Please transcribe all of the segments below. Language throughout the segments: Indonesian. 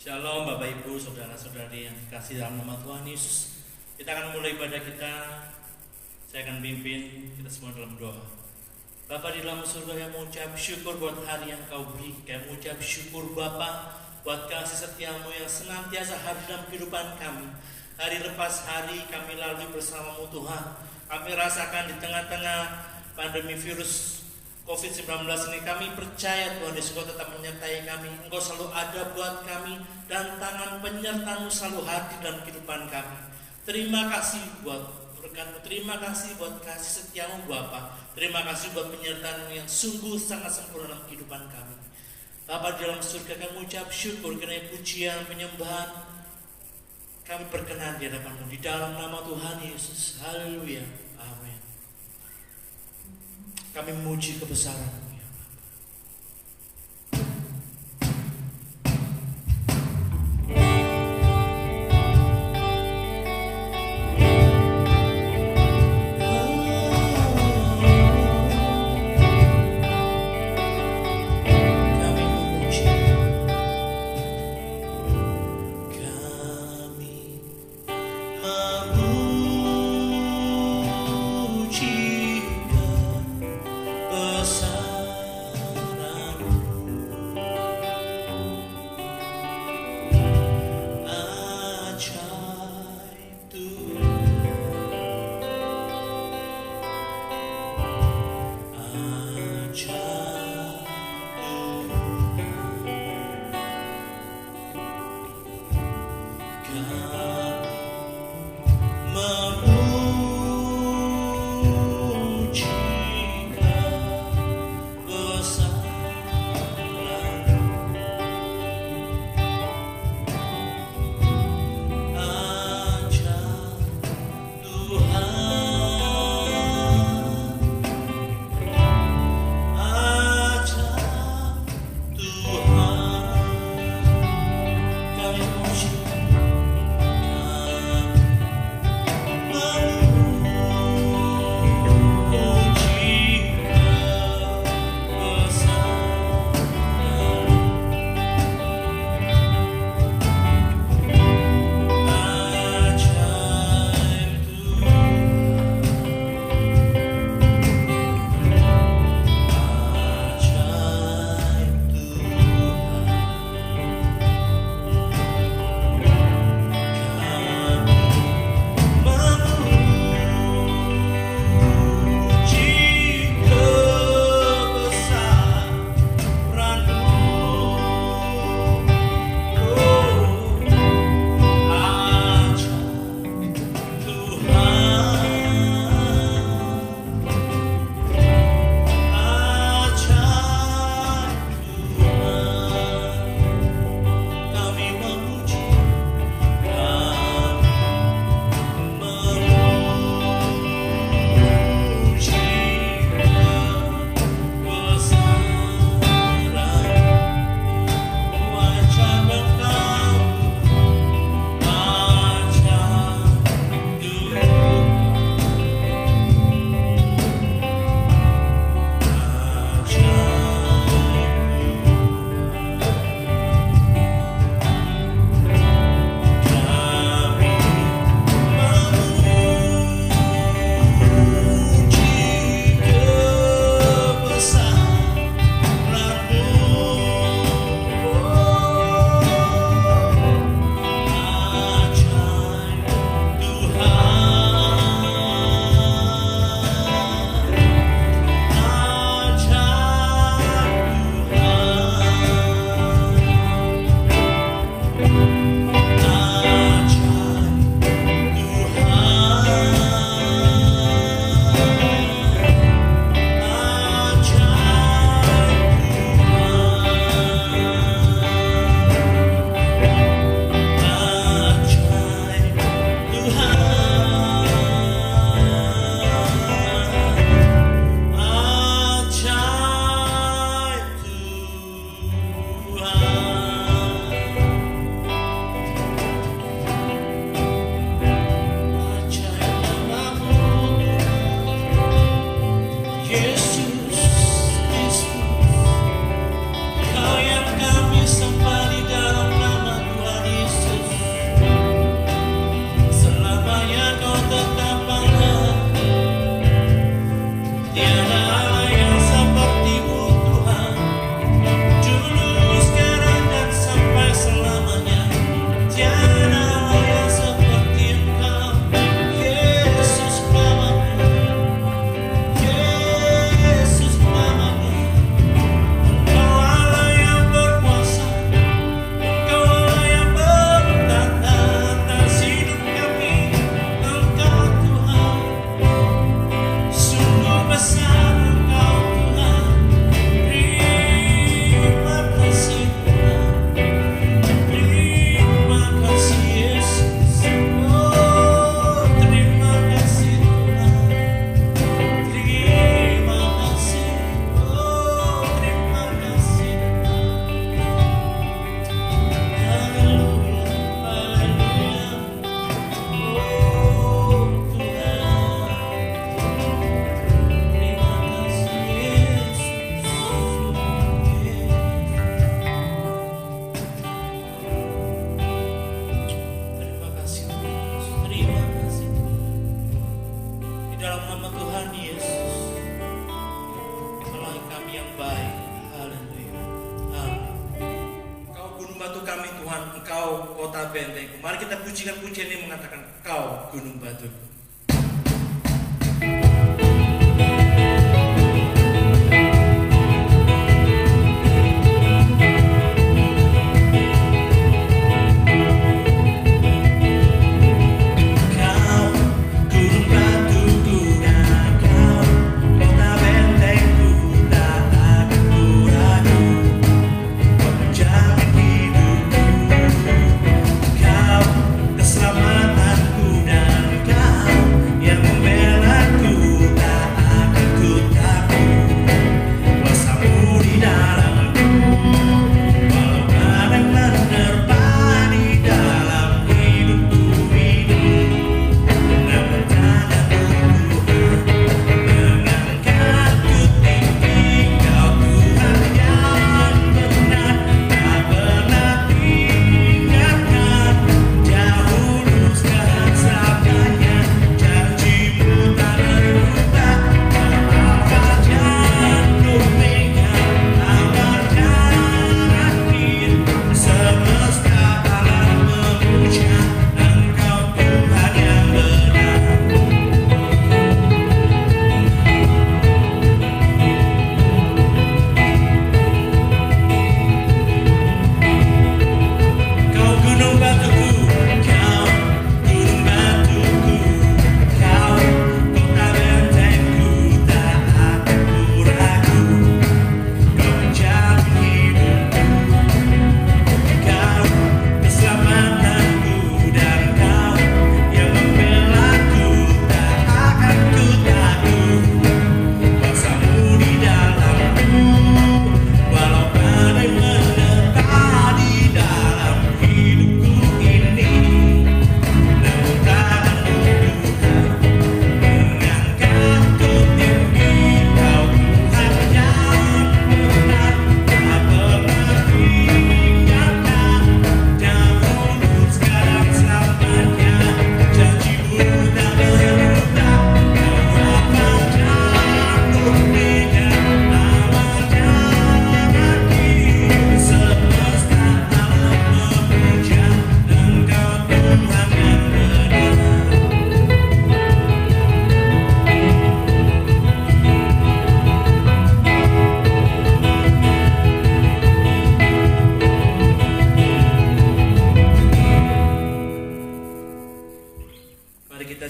Shalom Bapak Ibu, Saudara-saudari yang dikasihi dalam nama Tuhan Yesus. Kita akan mulai ibadah kita. Saya akan pimpin kita semua dalam doa. Bapa di dalam surga, yang mengucap syukur buat hari yang Kau beri. Kami mengucap syukur Bapa buat kasih setiamu yang senantiasa hadir dalam kehidupan kami. Hari lepas hari kami lalui bersamamu Tuhan. Kami rasakan di tengah-tengah pandemi virus COVID-19 ini, kami percaya Tuhan Yesus Engkau tetap menyertai kami. Engkau selalu ada buat kami, dan tangan penyertaan-Mu selalu hadir dalam kehidupan kami. Terima kasih buat berkat-Mu, terima kasih buat kasih setiamu Bapa. Terima kasih buat penyertaan-Mu yang sungguh sangat sempurna dalam kehidupan kami. Bapa di dalam surga, kami ucap syukur karena pujian penyembahan kami berkenan di hadapan-Mu di dalam nama Tuhan Yesus. Haleluya. Amin. Kami memuji kebesaran-Mu ya Bapa. Kami memuji, memuji Besar dalam nama Tuhan Yesus. Allah kami yang baik. Haleluya. Amin. Engkau gunung batu kami Tuhan, Engkau kota bentengku. Mari kita pujikan pujian ini mengatakan Engkau gunung batuku.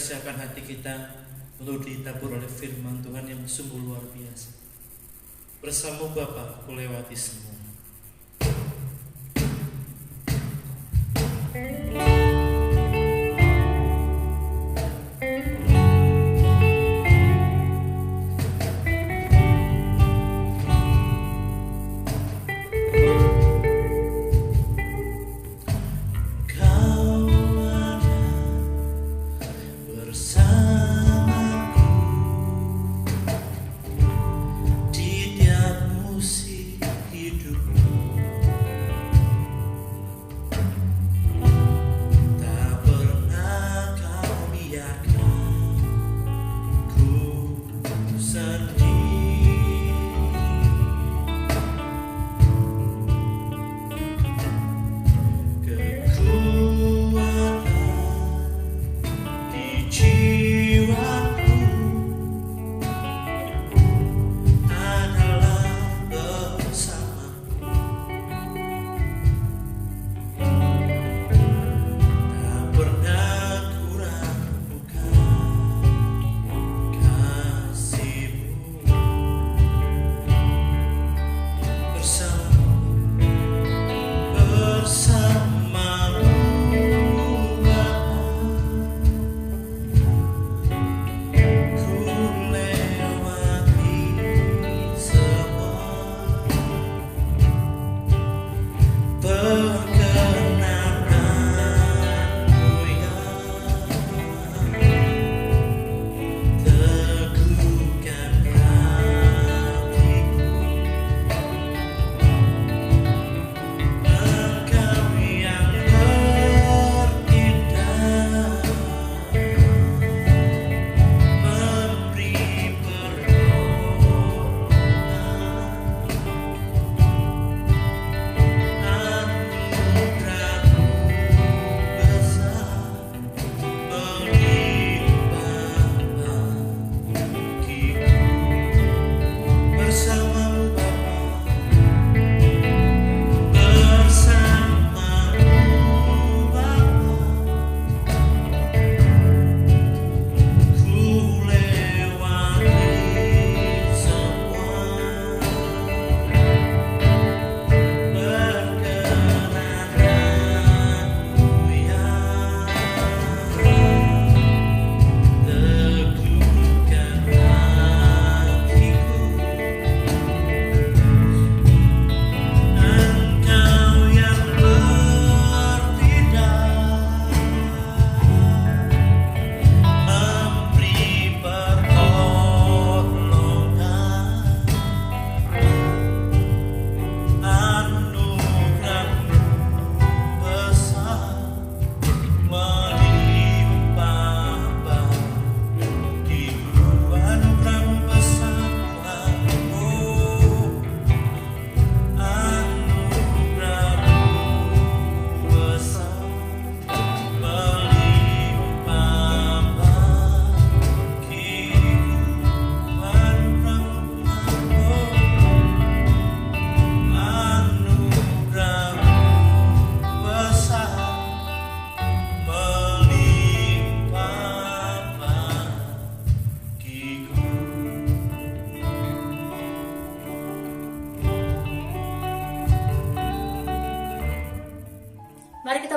Siapkan hati kita untuk ditabur oleh firman Tuhan yang sungguh luar biasa. Bersama Bapa ku lewati semua.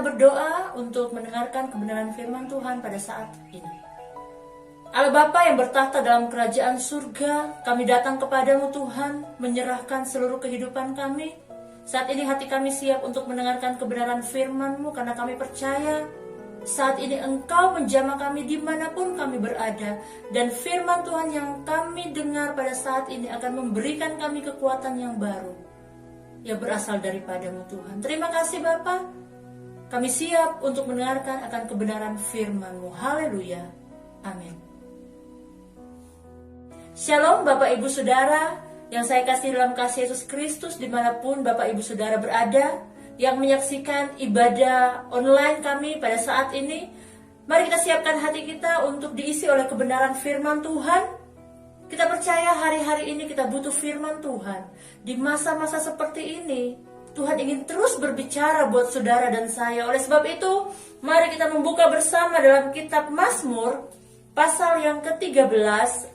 berdoa untuk mendengarkan kebenaran firman Tuhan pada saat ini. Allah Bapa yang bertahta dalam kerajaan surga, kami datang kepadamu Tuhan, menyerahkan seluruh kehidupan kami. Saat ini hati kami siap untuk mendengarkan kebenaran firman-Mu karena kami percaya saat ini Engkau menjamah kami dimanapun kami berada. Dan firman Tuhan yang kami dengar pada saat ini akan memberikan kami kekuatan yang baru yang berasal daripada-Mu Tuhan. Terima kasih Bapa. Kami siap untuk mendengarkan akan kebenaran firman-Mu. Haleluya. Amin. Shalom Bapak Ibu Saudara yang saya kasih dalam kasih Yesus Kristus, dimanapun Bapak Ibu Saudara berada, yang menyaksikan ibadah online kami pada saat ini. Mari kita siapkan hati kita untuk diisi oleh kebenaran firman Tuhan. Kita percaya hari-hari ini kita butuh firman Tuhan. Di masa-masa seperti ini, Tuhan ingin terus berbicara buat saudara dan saya. Oleh sebab itu, mari kita membuka bersama dalam kitab Mazmur, pasal yang ke-13,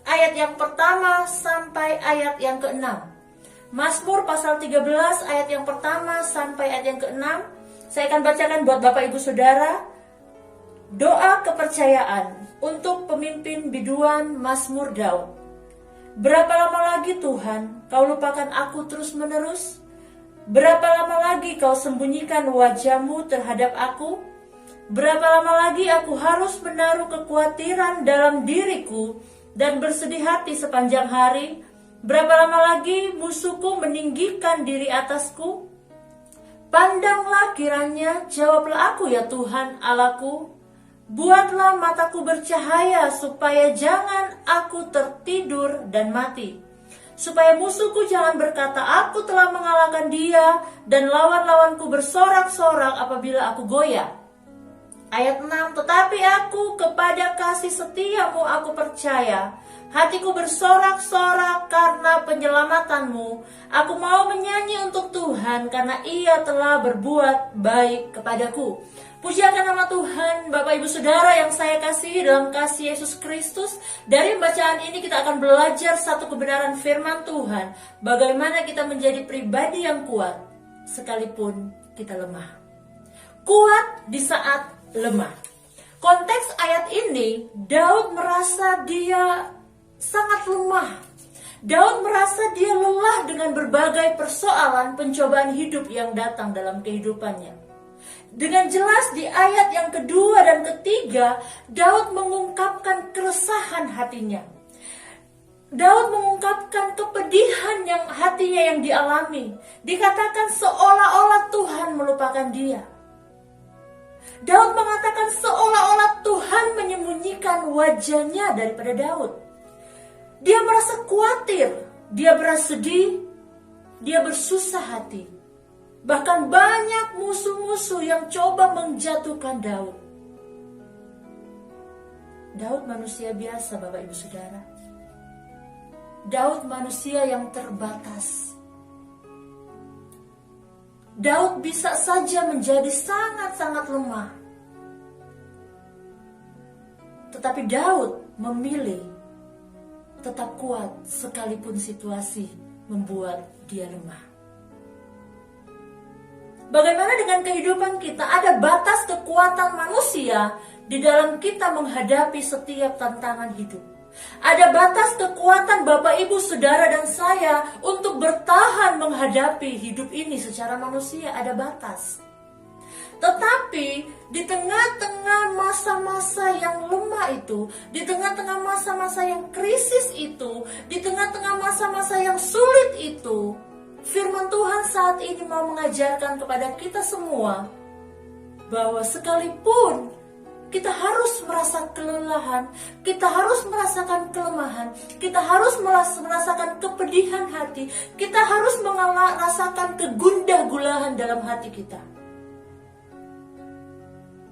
ayat yang pertama sampai ayat yang ke-6. Mazmur pasal 13, ayat yang pertama sampai ayat yang ke-6. Saya akan bacakan buat Bapak Ibu Saudara. Doa kepercayaan untuk pemimpin biduan Mazmur Daud. Berapa lama lagi Tuhan, Kau lupakan aku terus-menerus? Berapa lama lagi Kau sembunyikan wajah-Mu terhadap aku? Berapa lama lagi aku harus menaruh kekhawatiran dalam diriku dan bersedih hati sepanjang hari? Berapa lama lagi musuhku meninggikan diri atasku? Pandanglah kiranya, jawablah aku ya Tuhan Allahku. Buatlah mataku bercahaya supaya jangan aku tertidur dan mati. Supaya musuhku jangan berkata aku telah mengalahkan dia dan lawan-lawanku bersorak-sorak apabila aku goyah. Ayat 6, tetapi aku kepada kasih setiamu aku percaya. Hatiku bersorak-sorak karena penyelamatanmu. Aku mau menyanyi untuk Tuhan karena Ia telah berbuat baik kepadaku. Pujiakan nama Tuhan, Bapak Ibu Saudara yang saya kasihi dalam kasih Yesus Kristus. Dari bacaan ini kita akan belajar satu kebenaran firman Tuhan. Bagaimana kita menjadi pribadi yang kuat sekalipun kita lemah. Kuat di saat lemah. Konteks ayat ini, Daud merasa dia sangat lemah. Daud merasa dia lelah dengan berbagai persoalan pencobaan hidup yang datang dalam kehidupannya. Dengan jelas di ayat yang kedua dan ketiga, Daud mengungkapkan keresahan hatinya. Daud mengungkapkan kepedihan yang hatinya yang dialami. Dikatakan seolah-olah Tuhan melupakan dia. Daud mengatakan seolah-olah Tuhan menyembunyikan wajahnya daripada Daud. Dia merasa khawatir, dia merasa sedih, dia bersusah hati. Bahkan banyak musuh-musuh yang coba menjatuhkan Daud. Daud manusia biasa, Bapak Ibu Saudara. Daud manusia yang terbatas. Daud bisa saja menjadi sangat-sangat lemah. Tetapi Daud memilih tetap kuat sekalipun situasi membuat dia lemah. Bagaimana dengan kehidupan kita? Ada batas kekuatan manusia di dalam kita menghadapi setiap tantangan hidup. Ada batas kekuatan Bapak, Ibu, Saudara, dan saya untuk bertahan menghadapi hidup ini secara manusia. Ada batas. Tetapi di tengah-tengah masa-masa yang lemah itu, di tengah-tengah masa-masa yang krisis itu, di tengah-tengah masa-masa yang sulit itu, firman Tuhan saat ini mau mengajarkan kepada kita semua bahwa sekalipun kita harus merasa kelelahan, kita harus merasakan kelemahan, kita harus merasakan kepedihan hati, kita harus merasakan kegundah gulahan dalam hati kita.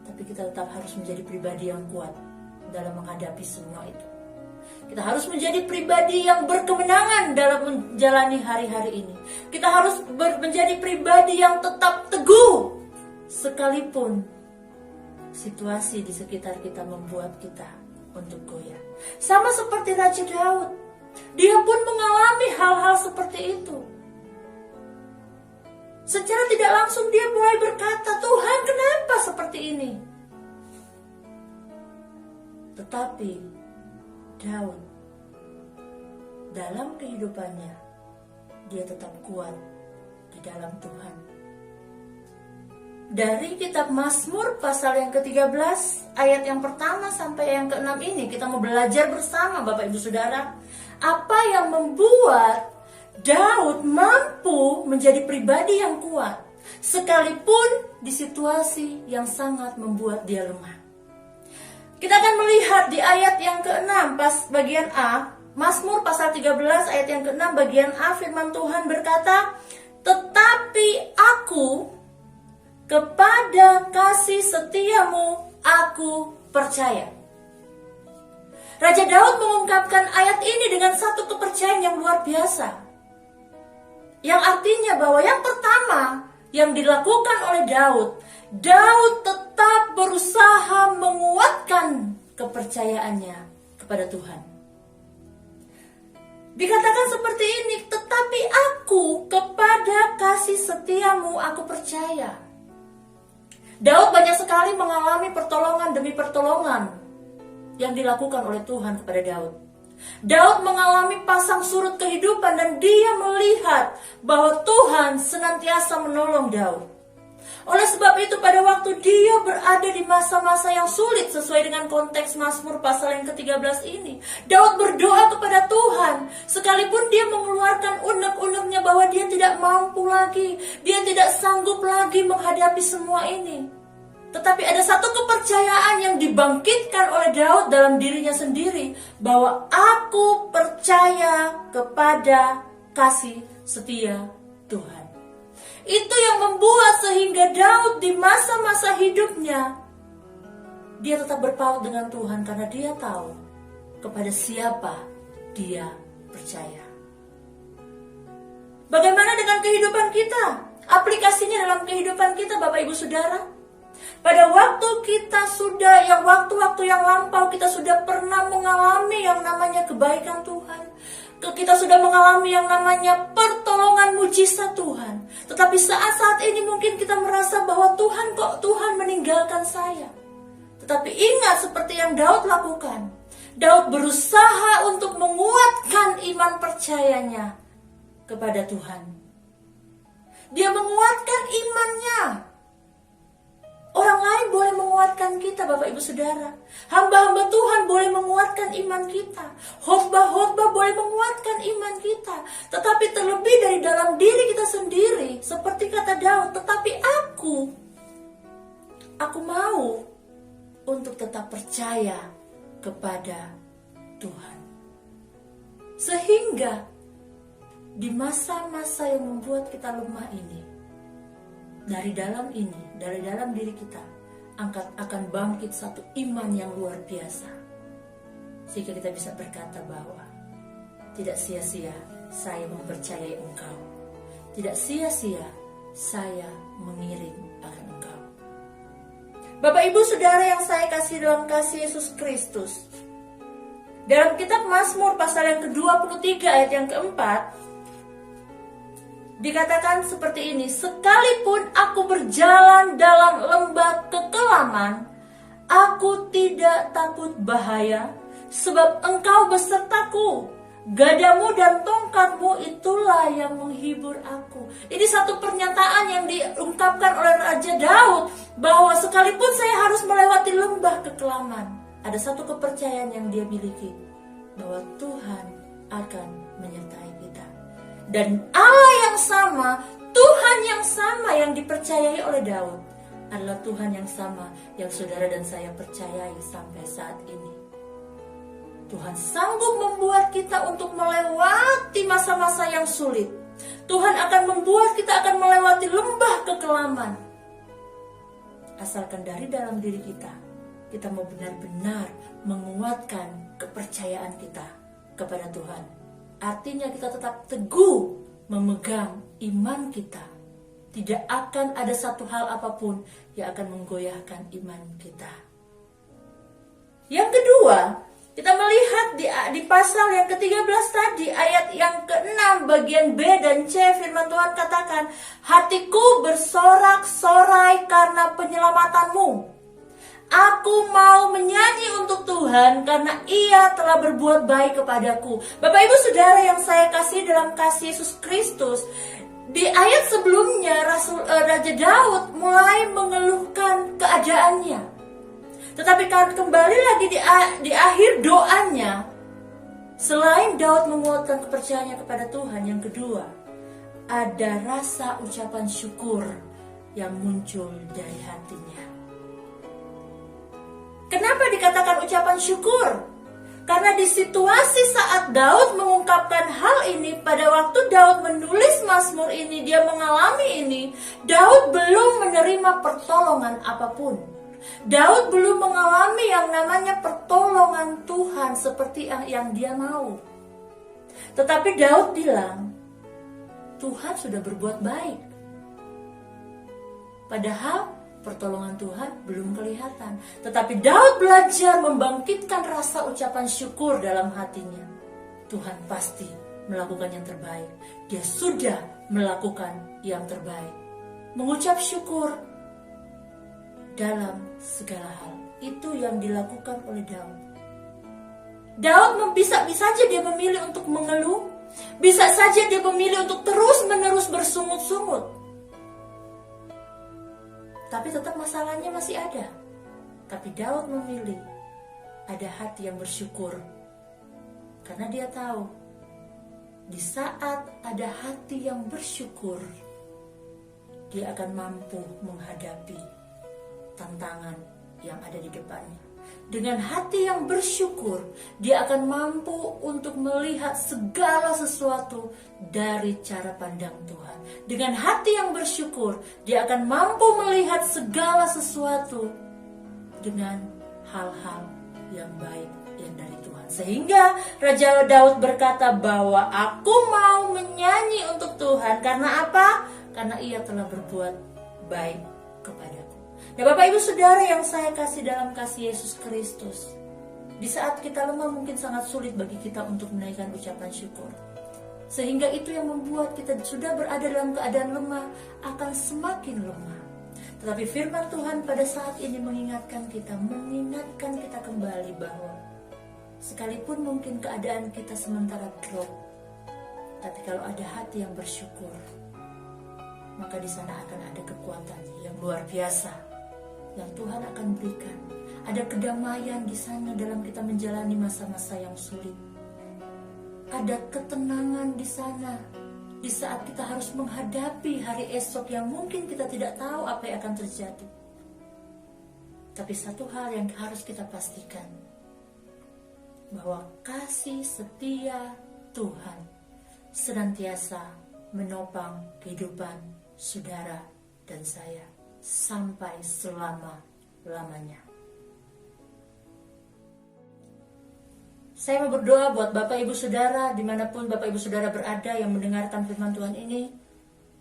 Tapi kita tetap harus menjadi pribadi yang kuat dalam menghadapi semua itu. Kita harus menjadi pribadi yang berkemenangan dalam menjalani hari-hari ini. Kita harus menjadi pribadi yang tetap teguh sekalipun situasi di sekitar kita membuat kita untuk goyah. Sama seperti Raja Daud, dia pun mengalami hal-hal seperti itu. Secara tidak langsung dia mulai berkata, Tuhan, kenapa seperti ini? Tetapi Daud dalam kehidupannya, dia tetap kuat di dalam Tuhan. Dari kitab Mazmur pasal yang ke-13 ayat yang pertama sampai yang ke-6 ini kita mau belajar bersama Bapak Ibu Saudara, apa yang membuat Daud mampu menjadi pribadi yang kuat sekalipun di situasi yang sangat membuat dia lemah. Kita akan melihat di ayat yang ke-6 pas bagian A, Mazmur pasal 13 ayat yang ke-6 bagian A, firman Tuhan berkata, "Tetapi aku kepada kasih setiamu aku percaya." Raja Daud mengungkapkan ayat ini dengan satu kepercayaan yang luar biasa. Yang artinya bahwa yang pertama yang dilakukan oleh Daud tetap berusaha menguatkan kepercayaannya kepada Tuhan. Dikatakan seperti ini, "Tetapi aku kepada kasih setiamu aku percaya." Daud banyak sekali mengalami pertolongan demi pertolongan yang dilakukan oleh Tuhan kepada Daud. Daud mengalami pasang surut kehidupan dan dia melihat bahwa Tuhan senantiasa menolong Daud. Oleh sebab itu pada waktu dia berada di masa-masa yang sulit sesuai dengan konteks Mazmur pasal yang ke-13 ini, Daud berdoa kepada Tuhan sekalipun dia mengeluarkan unek-uneknya bahwa dia tidak mampu lagi, dia tidak sanggup lagi menghadapi semua ini. Tetapi ada satu kepercayaan yang dibangkitkan oleh Daud dalam dirinya sendiri, bahwa aku percaya kepada kasih setia Tuhan. Itu yang membuat sehingga Daud di masa-masa hidupnya, dia tetap berpaut dengan Tuhan karena dia tahu kepada siapa dia percaya. Bagaimana dengan kehidupan kita? Aplikasinya dalam kehidupan kita, Bapak Ibu Saudara. Pada waktu kita sudah, waktu-waktu yang lampau kita sudah pernah mengalami yang namanya kebaikan Tuhan. Kita sudah mengalami yang namanya pertolongan mujizat Tuhan. Tetapi saat-saat ini mungkin kita merasa bahwa Tuhan meninggalkan saya. Tetapi ingat seperti yang Daud lakukan. Daud berusaha untuk menguatkan iman percayanya kepada Tuhan. Dia menguatkan imannya. Orang lain boleh menguatkan kita, Bapak Ibu Saudara. Hamba-hamba Tuhan boleh menguatkan iman kita. Khotbah-khotbah boleh menguatkan iman kita. Tetapi terlebih dari dalam diri kita sendiri, seperti kata Daud, tetapi aku mau untuk tetap percaya kepada Tuhan. Sehingga di masa-masa yang membuat kita lemah ini, dari dalam diri kita akan bangkit satu iman yang luar biasa, sehingga kita bisa berkata bahwa tidak sia-sia saya mempercayai Engkau, tidak sia-sia saya mengiring akan Engkau. Bapak Ibu Saudara yang saya kasih dalam kasih Yesus Kristus, dalam kitab Mazmur pasal yang ke-23 ayat yang keempat, dikatakan seperti ini, "Sekalipun aku berjalan dalam lembah kekelaman, aku tidak takut bahaya, sebab Engkau besertaku. Gadamu dan tongkatmu itulah yang menghibur aku." Ini satu pernyataan yang diungkapkan oleh Raja Daud, bahwa sekalipun saya harus melewati lembah kekelaman, ada satu kepercayaan yang dia miliki, bahwa Tuhan akan menyertai kita. Dan Allah yang sama, Tuhan yang sama yang dipercayai oleh Daud, adalah Tuhan yang sama yang saudara dan saya percayai sampai saat ini. Tuhan sanggup membuat kita untuk melewati masa-masa yang sulit. Tuhan akan membuat kita akan melewati lembah kekelaman. Asalkan dari dalam diri kita mau benar-benar menguatkan kepercayaan kita kepada Tuhan. Artinya kita tetap teguh memegang iman kita. Tidak akan ada satu hal apapun yang akan menggoyahkan iman kita. Yang kedua, Kita melihat di pasal yang ke-13 tadi, ayat yang ke-6 bagian B dan C, firman Tuhan katakan, hatiku bersorak-sorai karena penyelamatanmu. Aku mau menyanyi untuk Tuhan karena Ia telah berbuat baik kepadaku. Bapak Ibu Saudara yang saya kasih dalam kasih Yesus Kristus, di ayat sebelumnya Raja Daud mulai mengeluhkan keadaannya. Tetapi kembali lagi di akhir doanya, selain Daud menguatkan kepercayaannya kepada Tuhan, yang kedua, ada rasa ucapan syukur yang muncul dari hatinya. Kenapa dikatakan ucapan syukur? Karena di situasi saat Daud mengungkapkan hal ini, pada waktu Daud menulis Mazmur ini, dia mengalami ini, Daud belum menerima pertolongan apapun. Daud belum mengalami yang namanya pertolongan Tuhan seperti yang dia mau. Tetapi Daud bilang, Tuhan sudah berbuat baik. Padahal pertolongan Tuhan belum kelihatan. Tetapi Daud belajar membangkitkan rasa ucapan syukur dalam hatinya. Tuhan pasti melakukan yang terbaik. Dia sudah melakukan yang terbaik. Mengucap syukur dalam segala hal. Itu yang dilakukan oleh Daud. Daud bisa saja dia memilih untuk mengeluh. Bisa saja dia memilih untuk terus-menerus bersungut-sungut. Tapi tetap masalahnya masih ada. Tapi Daud memilih ada hati yang bersyukur. Karena dia tahu, di saat ada hati yang bersyukur, dia akan mampu menghadapi tantangan yang ada di depannya. Dengan hati yang bersyukur, dia akan mampu untuk melihat segala sesuatu dari cara pandang Tuhan. Dengan hati yang bersyukur, dia akan mampu melihat segala sesuatu dengan hal-hal yang baik yang dari Tuhan. Sehingga Raja Daud berkata bahwa aku mau menyanyi untuk Tuhan. Karena apa? Karena Ia telah berbuat baik kepadaku. Nah, Bapak Ibu Saudara yang saya kasih dalam kasih Yesus Kristus, di saat kita lemah mungkin sangat sulit bagi kita untuk menaikkan ucapan syukur. Sehingga itu yang membuat kita sudah berada dalam keadaan lemah akan semakin lemah. Tetapi firman Tuhan pada saat ini mengingatkan kita kembali bahwa sekalipun mungkin keadaan kita sementara drop, tapi kalau ada hati yang bersyukur, maka di sana akan ada kekuatan yang luar biasa yang Tuhan akan berikan. Ada kedamaian di sana dalam kita menjalani masa-masa yang sulit. Ada ketenangan di sana di saat kita harus menghadapi hari esok yang mungkin kita tidak tahu apa yang akan terjadi. Tapi satu hal yang harus kita pastikan, bahwa kasih setia Tuhan senantiasa menopang kehidupan saudara dan saya sampai selama-lamanya. Saya mau berdoa buat Bapak Ibu Saudara dimanapun Bapak Ibu Saudara berada yang mendengarkan firman Tuhan ini,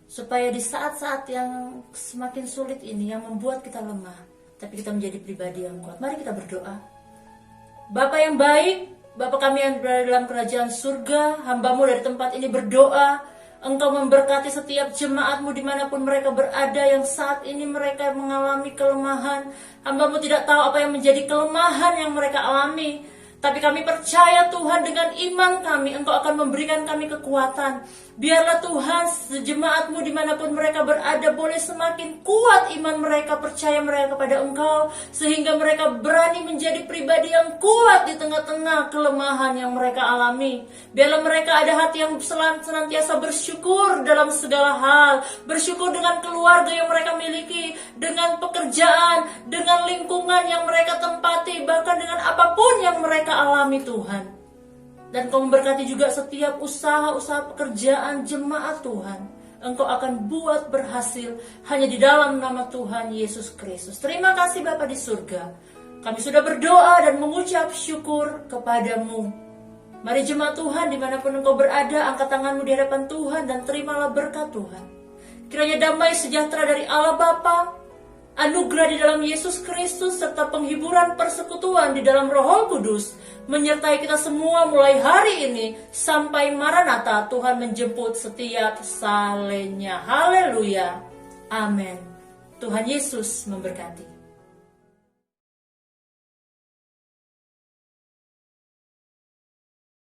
supaya di saat-saat yang semakin sulit ini yang membuat kita lemah, tapi kita menjadi pribadi yang kuat. Mari kita berdoa. Bapa yang baik, Bapa kami yang berada dalam kerajaan surga, hamba-Mu dari tempat ini berdoa, Engkau memberkati setiap jemaat-Mu dimanapun mereka berada yang saat ini mereka mengalami kelemahan. Hamba-Mu tidak tahu apa yang menjadi kelemahan yang mereka alami. Tapi kami percaya Tuhan, dengan iman kami Engkau akan memberikan kami kekuatan. Biarlah Tuhan jemaat-Mu dimanapun mereka berada boleh semakin kuat iman mereka, percaya mereka kepada Engkau, sehingga mereka berani menjadi pribadi yang kuat di tengah-tengah kelemahan yang mereka alami. Biarlah mereka ada hati yang senantiasa bersyukur dalam segala hal, bersyukur dengan keluarga yang mereka miliki, dengan pekerjaan, dengan lingkungan yang mereka tempati, bahkan dengan apapun yang mereka alami Tuhan. Dan Kau memberkati juga setiap usaha-usaha pekerjaan jemaat Tuhan. Engkau akan buat berhasil hanya di dalam nama Tuhan Yesus Kristus. Terima kasih Bapa di surga. Kami sudah berdoa dan mengucap syukur kepadamu. Mari jemaat Tuhan dimanapun Engkau berada, angkat tanganmu di hadapan Tuhan dan terimalah berkat Tuhan. Kiranya damai sejahtera dari Allah Bapa, anugerah di dalam Yesus Kristus, serta penghiburan persekutuan di dalam Roh Kudus menyertai kita semua mulai hari ini sampai Maranatha, Tuhan menjemput setiap salehnya. Haleluya. Amin. Tuhan Yesus memberkati.